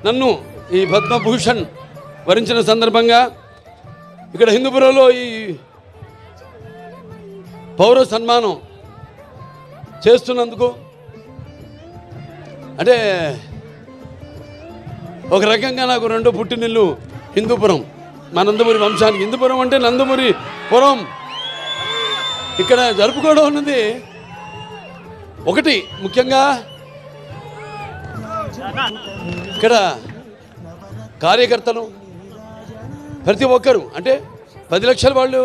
నన్ను ఈ పద్మభూషణ్ వరించిన సందర్భంగా ఇక్కడ హిందూపురంలో ఈ పౌర సన్మానం చేస్తున్నందుకు అంటే ఒక రకంగా నాకు రెండో పుట్టినిల్లు హిందూపురం, మా నందమూరి వంశానికి. హిందూపురం అంటే నందమూరి పురం. ఇక్కడ జరుపుకోవడం అన్నది ఒకటి ముఖ్యంగా ఇక్కడ కార్యకర్తలు ప్రతి ఒక్కరు అంటే 10 లక్షల వాళ్ళు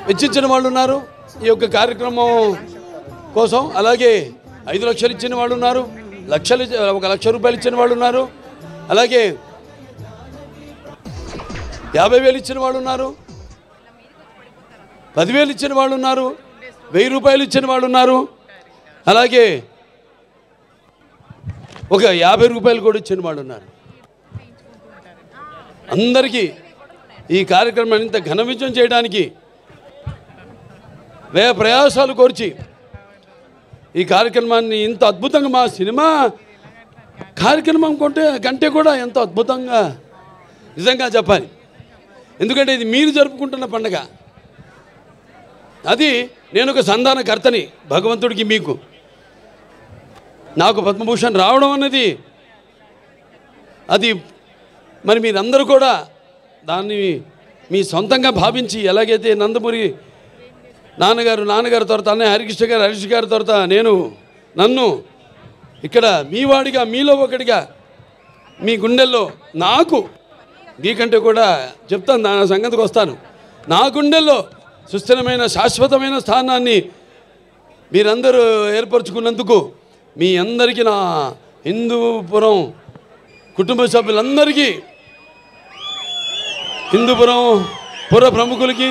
వెచ్చించిన వాళ్ళు ఉన్నారు ఈ యొక్క కార్యక్రమం కోసం. అలాగే 5 లక్షలు ఇచ్చిన వాళ్ళు ఉన్నారు, 1 లక్ష రూపాయలు ఇచ్చిన వాళ్ళు ఉన్నారు, అలాగే 50,000 ఇచ్చిన వాళ్ళు ఉన్నారు, 10,000 ఇచ్చిన వాళ్ళు ఉన్నారు, 1000 రూపాయలు ఇచ్చిన వాళ్ళు ఉన్నారు, అలాగే ఒక 50 రూపాయలు కూడా ఇచ్చిన వాళ్ళు ఉన్నారు. అందరికీ ఈ కార్యక్రమాన్ని ఇంత ఘన విజయం చేయడానికి వ్యయ ప్రయాసాలు కోర్చి ఈ కార్యక్రమాన్ని ఇంత అద్భుతంగా మా సినిమా కార్యక్రమం కంటే కూడా ఎంతో అద్భుతంగా నిజంగా చెప్పాలి. ఎందుకంటే ఇది మీరు జరుపుకుంటున్న పండుగ. అది నేను ఒక సంధానకర్తని భగవంతుడికి. మీకు నాకు పద్మభూషణ్ రావడం అన్నది అది మరి మీరందరూ కూడా దాన్ని మీ సొంతంగా భావించి ఎలాగైతే నందమూరి నాన్నగారు తర్వాత అన్నయ్య హరికృష్ణ గారి తర్వాత నన్ను ఇక్కడ మీ వాడిగా మీలో ఒకటిగా మీ గుండెల్లో నాకు మీకంటే కూడా చెప్తాను, నా సంగతికి వస్తాను. నా గుండెల్లో సుస్థిరమైన శాశ్వతమైన స్థానాన్ని మీరందరూ ఏర్పరచుకున్నందుకు మీ అందరికీ నా హిందూపురం కుటుంబ సభ్యులందరికీ, హిందూపురం పుర ప్రముఖులకి,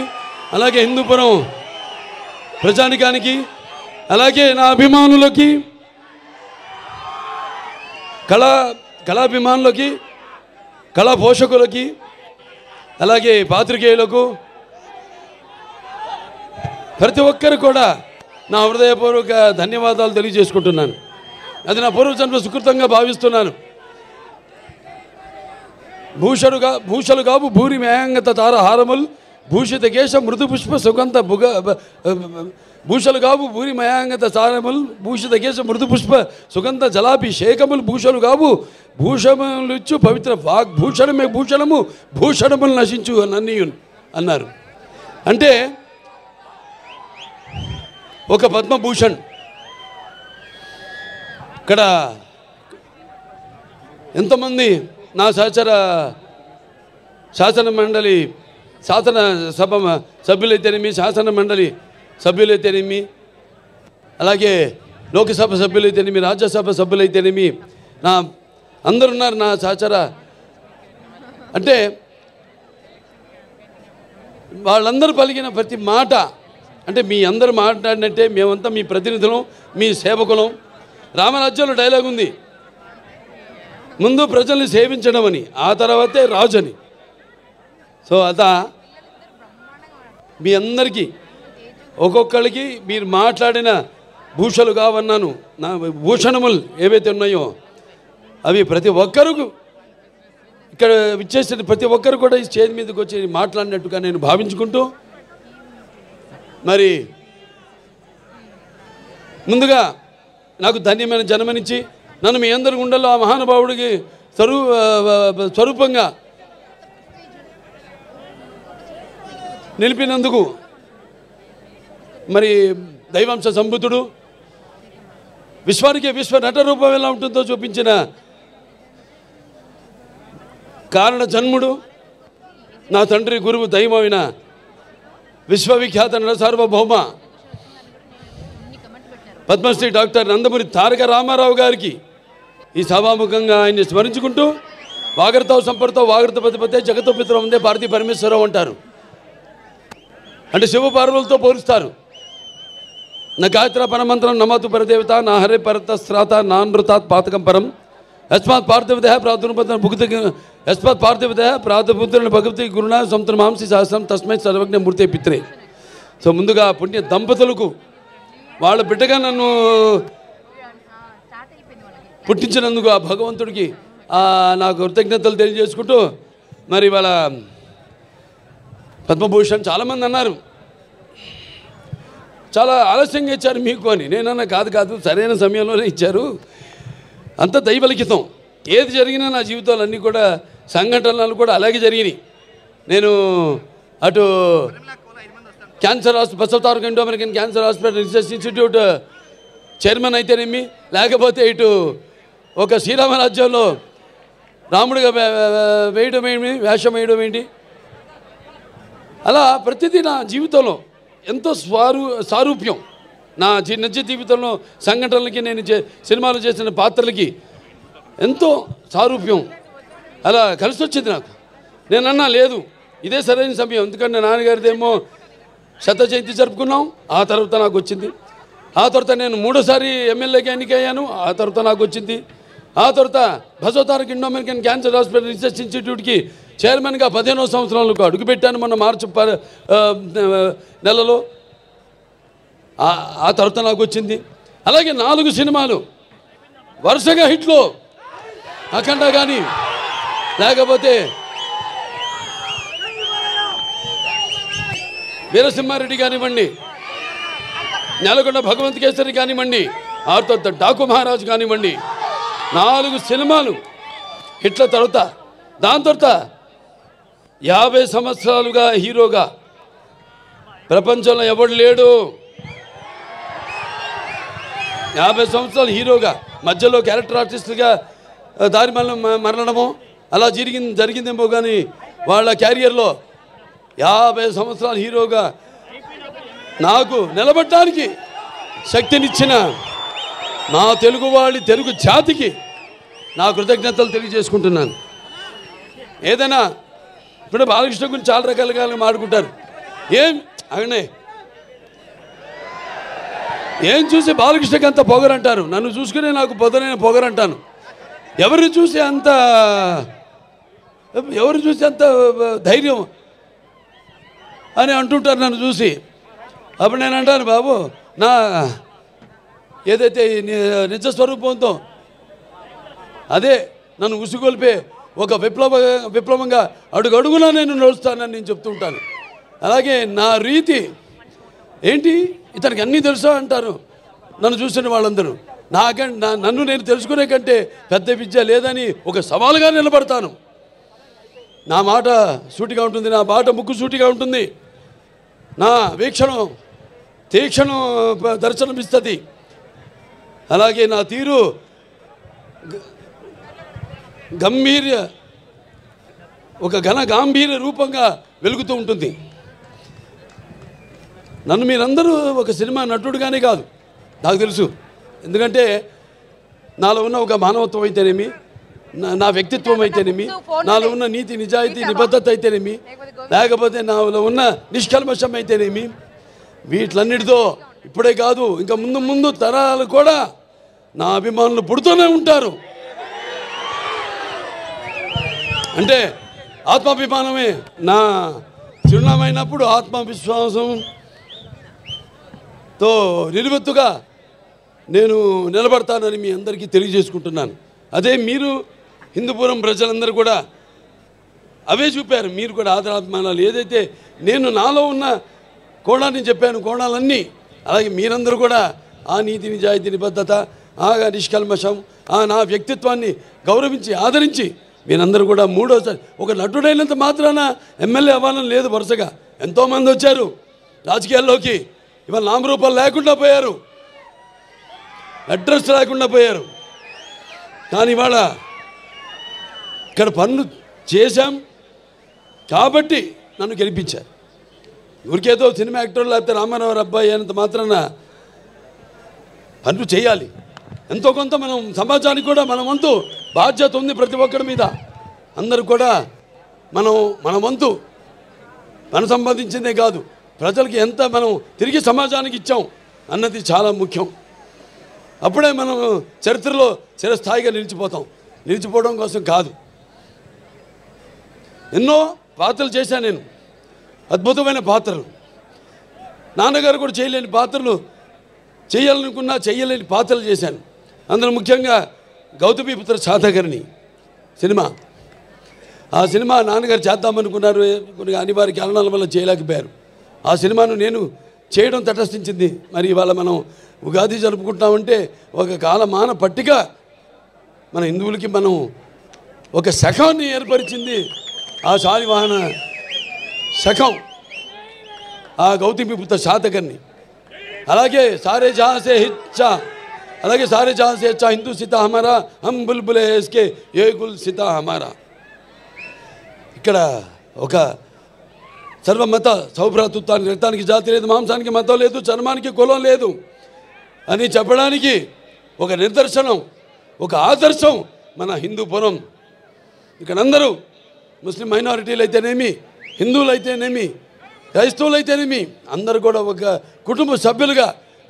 అలాగే హిందూపురం ప్రజానికానికి, అలాగే నా అభిమానులకి, కళాభిమానులకి, కళా పోషకులకి, అలాగే పాత్రికేయులకు, ప్రతి ఒక్కరు కూడా నా హృదయపూర్వక ధన్యవాదాలు తెలియజేసుకుంటున్నాను. అది నా పూర్వజన్మ సుకృతంగా భావిస్తున్నాను. భూషలు కావు భూరి మేయంగత తారహారముల్ భూషిత కేశ మృదు పుష్ప సుగంధ భూషలు కావు భూరి మయాంగత తారముల్ భూషిత కేశ మృదు పుష్ప సుగంధ జలాభిషేకములు భూషలు కావు భూషములిచ్చు పవిత్ర వాగ్భూషణమే భూషణము భూషణములు నశించు నన్నీయున్ అన్నారు. అంటే ఒక పద్మభూషణ్ ఇక్కడ ఎంతమంది నా శాసన మండలి శాసనసభ సభ్యులైతేనేమి, శాసన మండలి సభ్యులైతేనేమి, అలాగే లోక్సభ సభ్యులైతేనేమి, రాజ్యసభ సభ్యులైతేనేమి, నా అందరున్నారు నా సహచర. అంటే వాళ్ళందరూ పలికిన ప్రతి మాట అంటే మీ అందరూ మాట్లాడినట్టే మేమంతా మీ ప్రతినిధులం, మీ సేవకులం. రామరాజ్యంలో డైలాగ్ ఉంది, ముందు ప్రజల్ని సేవించడం అని, ఆ తర్వాతే రాజు అని. సో మీ అందరికీ ఒక్కొక్కరికి మీరు మాట్లాడిన భూషలు కావన్నాను, నా భూషణములు ఏవైతే ఉన్నాయో అవి ప్రతి ఒక్కరు ఇక్కడ విచ్చేసిన ప్రతి ఒక్కరు కూడా ఈ స్టేజ్ మీదకి వచ్చి మాట్లాడినట్టుగా నేను భావించుకుంటూ, మరి ముందుగా నాకు ధన్యమైన జన్మనిచ్చి నన్ను మీ అందరి గుండెల్లో ఆ మహానుభావుడికి స్వరూపంగా నిలిపినందుకు, మరి దైవాంశ సంభూతుడు విశ్వానికి విశ్వ నట రూపం ఎలా ఉంటుందో చూపించిన కారణ జన్ముడు, నా తండ్రి గురువు దైవమైన విశ్వవిఖ్యాత నట సార్వభౌమ పద్మశ్రీ డాక్టర్ నందమూరి తారక రామారావు గారికి ఈ సభాముఖంగా ఆయన్ని స్మరించుకుంటూ, వాగర్తో సంపర్తో వాగర్త పతిపతే జగతో పితరం ఉందే భారతీ పరమేశ్వరరావు అంటారు. అంటే శివపార్వలతో పోలుస్తారు. నా గాయత్ర పరమంత్రం నమతు పరదేవత నా హరే పరత శ్రాత నా నృతాత్ పాతకం పరం యస్మాత్ పార్థివదేహ ప్రాదుర్పద భుక్తి యస్మాత్ పార్థివదేహ ప్రాదుపుత్రుని భగవతి గురుణ సంతృ మాంసి సహస్రం తస్మై సర్వజ్ఞ మూర్తే పిత్రే. సో ముందుగా పుణ్య దంపతులకు వాళ్ళ బిడ్డగా నన్ను పుట్టించినందుకు ఆ భగవంతుడికి నాకు కృతజ్ఞతలు తెలియజేసుకుంటూ మరి ఇవాళ పద్మభూషణ్ చాలామంది అన్నారు చాలా ఆలస్యంగా ఇచ్చారు మీకు అని. నేనన్నా కాదు సరైన సమయంలోనే ఇచ్చారు. అంత దైవలిఖితం. ఏది జరిగినా నా జీవితాలు అన్నీ కూడా సంఘటనలు కూడా అలాగే జరిగినాయి. నేను అటు cancer hospital Basava Taraka Indo American cancer hospital research institute chairman అయితేనేమి, లేకపోతే ఇటు ఒక శ్రీరామరాజ్యంలో రాముడిగా వేయడం ఏంటి, వేషం వేయడం ఏంటి, అలా ప్రతిదీ నా జీవితంలో ఎంతో సారూప్యం. నా నిజ జీవితంలో సంఘటనలకి నేను సినిమాలు చేసిన పాత్రలకి ఎంతో సారూప్యం అలా కలిసి వచ్చింది నాకు. నేనన్నా లేదు ఇదే సరైన సమయం. ఎందుకంటే నాన్నగారిదేమో 100వ జయంతి జరుపుకున్నాం, ఆ తర్వాత నాకు వచ్చింది. ఆ తర్వాత నేను 3వ ఎమ్మెల్యేగా ఎన్నికయ్యాను, ఆ తర్వాత నాకు వచ్చింది. ఆ తర్వాత Basava Taraka Indo American cancer hospital research ఇన్స్టిట్యూట్కి చైర్మన్గా 15వ సంవత్సరంలో అడుగుపెట్టాను మొన్న మార్చి నెలలో. ఆ తర్వాత నాకు వచ్చింది. అలాగే 4 సినిమాలు వరుసగా హిట్లో, అఖండ కానీ, లేకపోతే వీరసింహారెడ్డి కానివ్వండి, నెలకొండ భగవంత్ కేసరి కానివ్వండి, ఆ తర్వాత డాకు మహారాజు కానివ్వండి, 4 సినిమాలు హిట్ల తర్వాత దాని తర్వాత 50 సంవత్సరాలుగా హీరోగా ప్రపంచంలో ఎవడు లేడు. 50 సంవత్సరాలు హీరోగా మధ్యలో క్యారెక్టర్ ఆర్టిస్టులుగా దారి మరణమో అలా జరిగిందేమో కానీ వాళ్ళ క్యారియర్లో 50 సంవత్సరాలు హీరోగా నాకు నిలబడటానికి శక్తినిచ్చిన నా తెలుగు జాతికి నా కృతజ్ఞతలు తెలియజేసుకుంటున్నాను. ఏదైనా ఇప్పుడు బాలకృష్ణ గురించి చాలా రకాలుగా మాట్లాడుకుంటారు. ఏం చూసి బాలకృష్ణకి అంత పొగరంటారు, నన్ను చూసుకునే నాకు పొదనైన పొగరంటాను. ఎవరు చూసి అంత ధైర్యం అని అంటుంటారు నన్ను చూసి. అప్పుడు నేను అంటాను, బాబు నా ఏదైతే నిజస్వరూపంతో అదే నన్ను ఉసిగొల్పే ఒక విప్లవంగా అడుగడుగునా నేను నడుస్తానని నేను చెప్తూ ఉంటాను. అలాగే నా రీతి ఏంటి, ఇతనికి అన్నీ తెలుసా అంటారు నన్ను చూసిన వాళ్ళందరూ. నన్ను నేను తెలుసుకునే కంటే పెద్ద విద్య లేదని ఒక సవాలుగా నిలబడతాను. నా మాట సూటిగా ఉంటుంది, నా మాట ముక్కు సూటిగా ఉంటుంది, నా వీక్షణం తీక్షణం దర్శనమిస్తుంది. అలాగే నా తీరు ఒక గాంభీర్య రూపంగా వెలుగుతూ ఉంటుంది. నన్ను మీరందరూ ఒక సినిమా నటుడుగానే కాదు నాకు తెలుసు. ఎందుకంటే నాలో ఉన్న ఒక మానవత్వం అయితేనేమి, నా వ్యక్తిత్వం అయితేనేమి, నాలో ఉన్న నీతి నిజాయితీ నిబద్ధత అయితేనేమి, లేకపోతే నాలో ఉన్న నిష్కల్మషం అయితేనేమి, వీటిలన్నిటితో ఇప్పుడే కాదు ఇంకా ముందు తరాలు కూడా నా అభిమానులు పుడుతూనే ఉంటారు. అంటే ఆత్మాభిమానమే నా చిరునామైనప్పుడు ఆత్మవిశ్వాసంతో నిలువెత్తుగా నేను నిలబడతానని మీ అందరికీ తెలియజేసుకుంటున్నాను. అదే మీరు హిందూపురం ప్రజలందరూ కూడా అవే చూపారు. మీరు కూడా ఆదరాభిమానాలు ఏదైతే నేను నాలో ఉన్న కోణాన్ని చెప్పాను, కోణాలన్నీ అలాగే మీరందరూ కూడా ఆ నీతి నిజాయితీ నిబద్ధత, ఆ నిష్కల్మషం, నా వ్యక్తిత్వాన్ని గౌరవించి ఆదరించి మీరందరూ కూడా మూడోసారి ఒక నటుడైనంత మాత్రాన ఎమ్మెల్యే అవ్వాలని లేదు. వరుసగా ఎంతోమంది వచ్చారు రాజకీయాల్లోకి, ఇవాళ నామరూపాలు లేకుండా పోయారు, అడ్రస్ లేకుండా పోయారు. కానీ ఇవాళ ఇక్కడ పనులు చేశాం కాబట్టి నన్ను గెలిపించారు. ఊరికేదో సినిమా యాక్టర్ లేకపోతే రామారావు అబ్బాయి అయినంత మాత్రాన పనులు చేయాలి. ఎంతో కొంత మనం సమాజానికి కూడా మన వంతు బాధ్యత ఉంది ప్రతి ఒక్కరి మీద. అందరూ కూడా మన వంతు మనం సంపాదించిందే కాదు, ప్రజలకి ఎంత మనం తిరిగి సమాజానికి ఇచ్చాం అన్నది చాలా ముఖ్యం. అప్పుడే మనం చరిత్రలో చిరస్థాయిగా నిలిచిపోవడం కోసం కాదు. ఎన్నో పాత్రలు చేశాను నేను, అద్భుతమైన పాత్రలు. నాన్నగారు కూడా చేయలేని పాత్రలు, చేయలేని పాత్రలు చేశాను. అందులో ముఖ్యంగా గౌతమిపుత్ర శాతకర్ణి సినిమా. ఆ సినిమా నాన్నగారు చేద్దామనుకున్నారు, కొన్ని అనివార్య కారణాల వల్ల చేయలేకపోయారు. ఆ సినిమాను నేను చేయడం తటస్థించింది. మరి ఇవాళ మనం ఉగాది జరుపుకుంటామంటే ఒక కాలమాన పట్టిక మన హిందువులకి మనం ఒక శకాన్ని ఏర్పరిచింది. ఆ శాలివాహన శకం ఆ గౌతమిపుత్ర శాతకర్ణి. అలాగే సారే జహాసే హిచ్చా, అలాగే సారే జహాసే హెచ్చా హిందూ సీతా హమారా హమ్ బుల్బులే ఇస్కే ఏ గుల్ సీతా హమారా. ఇక్కడ ఒక సర్వమత సౌభ్రాతృత్వానికి, రక్తానికి జాతి లేదు, మాంసానికి మతం లేదు, చర్మానికి కులం లేదు అని చెప్పడానికి ఒక నిదర్శనం, ఒక ఆదర్శం మన హిందూపురం. ఇక్కడ అందరూ ముస్లిం మైనారిటీలు అయితేనేమి, హిందువులు అయితేనేమి, క్రైస్తవులు అయితేనేమి అందరూ కూడా ఒక కుటుంబ సభ్యులుగా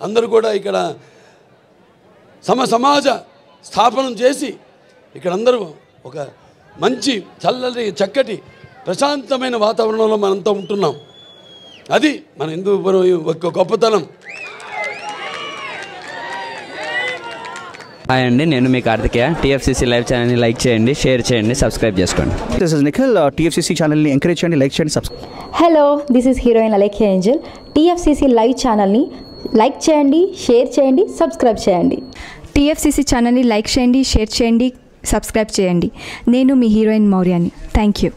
అందరూ కూడా ఇక్కడ సమాజ స్థాపనం చేసి ఇక్కడ అందరూ ఒక మంచి చల్లటి చక్కటి ప్రశాంతమైన వాతావరణంలో మనంతా ఉంటున్నాం. అది మన హిందూపురం ఒక గొప్పతనం. హాయ్ అండి, నేను మీ కార్తికేయ. టీఎఫ్సీసీ లైవ్ ఛానల్ని లైక్ చేయండి, షేర్ చేయండి, సబ్స్క్రైబ్ చేసుకోండి. This is Nikhil. టీఎఫ్సీసీ ఛానల్ని ఎంకరేజ్ చేయండి, లైక్ చేయండి, subscribe. Hello, this is heroine Alekhya Angel. TFCC live ఛానల్ని లైక్ చేయండి, షేర్ చేయండి, సబ్స్క్రైబ్ చేయండి. టీఎఫ్సీసీ ఛానల్ని లైక్ చేయండి, షేర్ చేయండి, సబ్స్క్రైబ్ చేయండి. నేను మీ హీరోయిన్ మౌర్యాని. Thank you.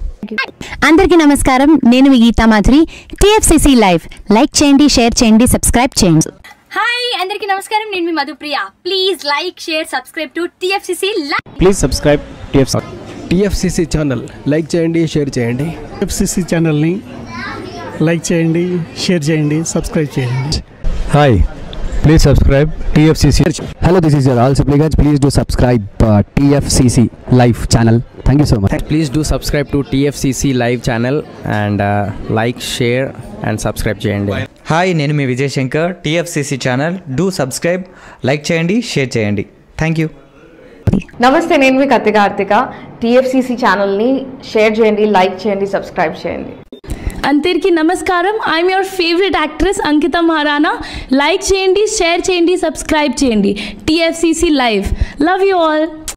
అందరికీ నమస్కారం, నేను మీ Geetha Madhuri. TFCC live like చేయండి, షేర్ చేయండి, సబ్స్క్రైబ్ చేయండి. హాయ్ అందరికీ నమస్కారం, నేను మీ Madhupriya. Please like share subscribe to TFCC live. Please subscribe TFCC channel like చేయండి, షేర్ చేయండి. టీఎఫ్సీసీ ఛానల్ని లైక్ చేయండి, షేర్ చేయండి, సబ్స్క్రైబ్ చేయండి. Hi, please subscribe TFCC. Hello, this is your all supplicants. Please do subscribe TFCC live channel. Thank you so much. Please do subscribe to TFCC live channel and like, share and subscribe చేయండి. హాయ్, నేను మీ Vijay Shankar. TFCC channel do subscribe, like చేయండి, share చేయండి. Thank you. నమస్తే, నేను మీ Karthika. TFCC ఛానల్ని షేర్ చేయండి, లైక్ చేయండి, సబ్స్క్రైబ్ చేయండి. అందరికీ నమస్కారం. I'm your favourite actress Ankita Maharana. Like చేయండి, షేర్ చేయండి, సబ్స్క్రైబ్ చేయండి. TFCC live. Love you all.